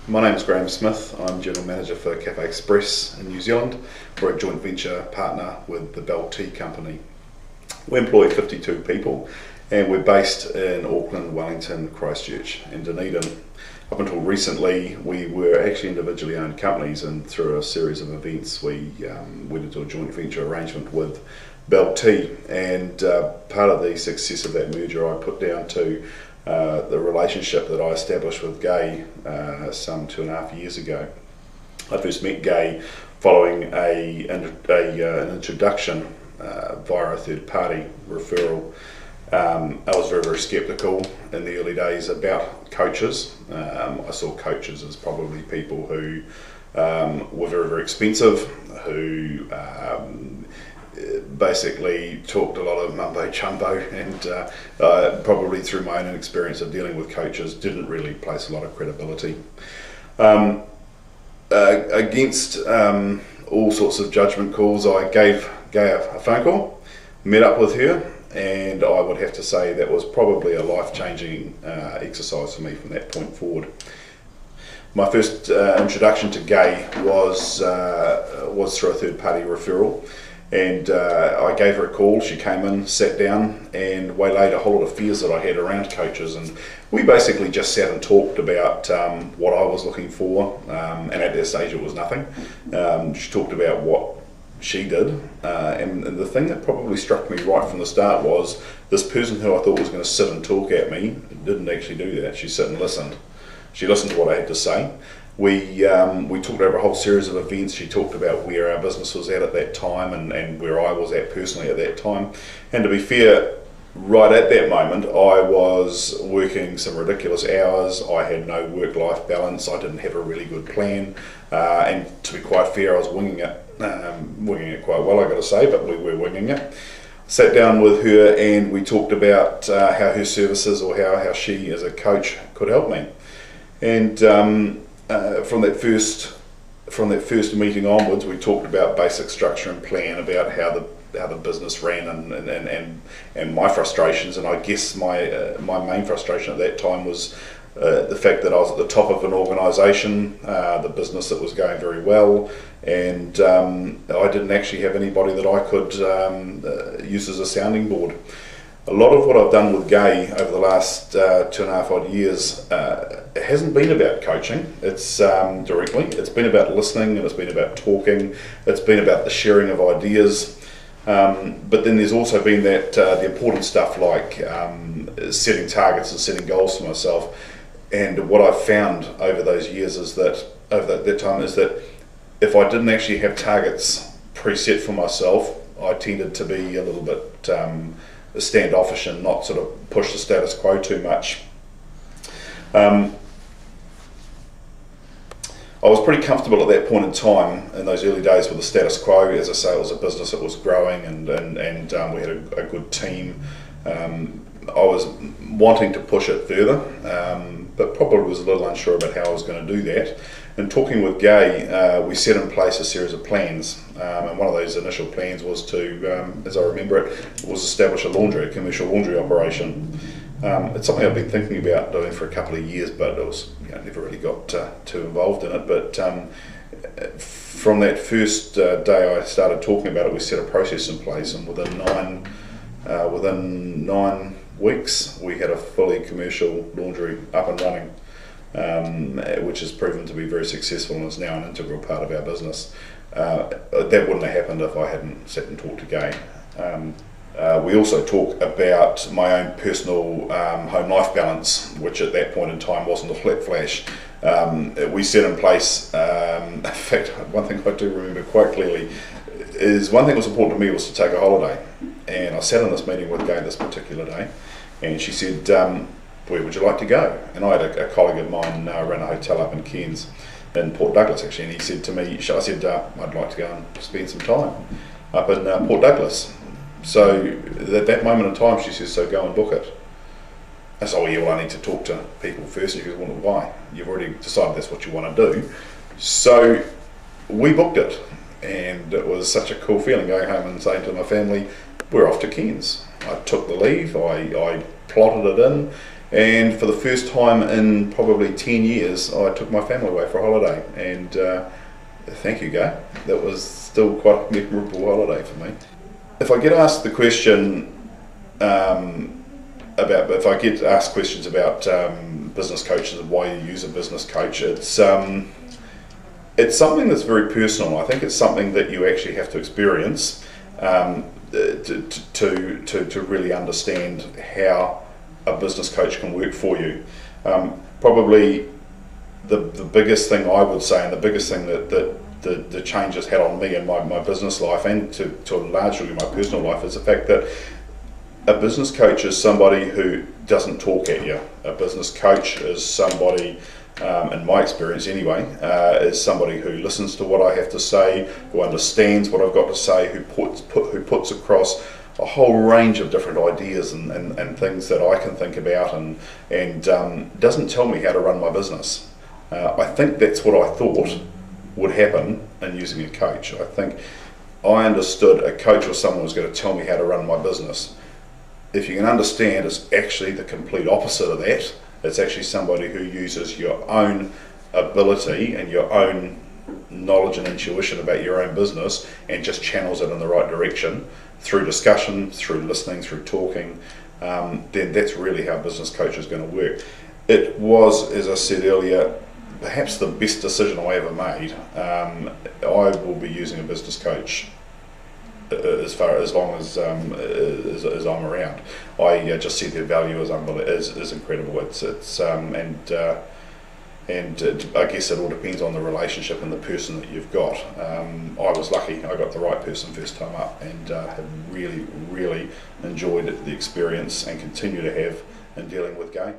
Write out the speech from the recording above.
My name is Graeme Smith. I'm General Manager for Cafe Express in New Zealand. We're a joint venture partner with the Bell Tea Company. We employ 52 people and we're based in Auckland, Wellington, Christchurch and Dunedin. Up until recently we were actually individually owned companies, and through a series of events we went into a joint venture arrangement with Bell Tea, and part of the success of that merger I put down to the relationship that I established with Gai some 2.5 years ago. I first met Gai following an introduction via a third party referral. I was very sceptical in the early days about coaches. I saw coaches as probably people who were very expensive, who basically talked a lot of mumbo jumbo, and probably through my own experience of dealing with coaches didn't really place a lot of credibility. Against all sorts of judgment calls, I gave a phone call, met up with her, and I would have to say that was probably a life-changing exercise for me from that point forward. My first introduction to Gai was through a third-party referral. And I gave her a call. She came in, sat down, and waylaid a whole lot of fears that I had around coaches. And we basically just sat and talked about what I was looking for, and at that stage it was nothing. She talked about what she did, and the thing that probably struck me right from the start was this person who I thought was going to sit and talk at me didn't actually do that. She sat and listened. She listened to what I had to say. We talked over a whole series of events. She talked about where our business was at that time, and where I was at personally at that time. And to be fair, right at that moment I was working some ridiculous hours. I had no work-life balance. I didn't have a really good plan, and to be quite fair, I was winging it quite well, I got to say, but we were winging it. Sat down with her and we talked about how her services, or how she as a coach could help me. And from that first meeting onwards, we talked about basic structure and plan, about how the business ran, and my frustrations. And I guess my main frustration at that time was the fact that I was at the top of an organisation, the business that was going very well, and I didn't actually have anybody that I could use as a sounding board. A lot of what I've done with Gai over the last 2.5 odd years it hasn't been about coaching. It's directly. It's been about listening, and it's been about talking. It's been about the sharing of ideas. But then there's also been that the important stuff like setting targets and setting goals for myself. And what I've found over those years is that that time is that if I didn't actually have targets preset for myself, I tended to be a little bit standoffish and not sort of push the status quo too much. I was pretty comfortable at that point in time, in those early days, with the status quo. As I say, it was a business that was growing, and we had a good team. I was wanting to push it further, but probably was a little unsure about how I was going to do that. And talking with Gai, we set in place a series of plans, and one of those initial plans was to, as I remember it, was establish a commercial laundry operation. It's something I've been thinking about doing for a couple of years, but it was, never really got too involved in it. But from that first day I started talking about it, we set a process in place, and within nine weeks we had a fully commercial laundry up and running, which has proven to be very successful and is now an integral part of our business. That wouldn't have happened if I hadn't sat and talked to Gai. We also talk about my own personal home life balance, which at that point in time wasn't a flat flash. We set in place, in fact, one thing I do remember quite clearly is one thing that was important to me was to take a holiday. And I sat in this meeting with Gai this particular day, and she said, where would you like to go? And I had a colleague of mine ran a hotel up in Cairns, in Port Douglas actually, and he said to me, I said, I'd like to go and spend some time up in Port Douglas. So at that moment in time, she says, so go and book it. I said, oh yeah, well I need to talk to people first. She goes, well, why? You've already decided that's what you want to do. So we booked it, and it was such a cool feeling going home and saying to my family, we're off to Cairns. I took the leave, I plotted it in, And for the first time in probably 10 years, I took my family away for a holiday, and thank you, Gai. That was still quite a memorable holiday for me. If I get asked the question if I get asked questions about business coaches and why you use a business coach, it's something that's very personal. I think it's something that you actually have to experience to really understand how a business coach can work for you. Probably the biggest thing I would say, and the biggest thing that the change has had on me in my business life, and to a large degree my personal life, is the fact that a business coach is somebody who doesn't talk at you. A business coach is somebody, in my experience anyway, is somebody who listens to what I have to say, who understands what I've got to say, who puts across a whole range of different ideas and things that I can think about, and doesn't tell me how to run my business. I think that's what I thought would happen in using a coach. I think I understood a coach was someone who was going to tell me how to run my business. If you can understand, it's actually the complete opposite of that. It's actually somebody who uses your own ability and your own knowledge and intuition about your own business and just channels it in the right direction through discussion, through listening, through talking. Then that's really how a business coach is going to work. It was, as I said earlier, perhaps the best decision I ever made. I will be using a business coach as long as I'm around. I just see their value is incredible. I guess it all depends on the relationship and the person that you've got. I was lucky; I got the right person first time up, and have really enjoyed the experience and continue to have in dealing with Gai.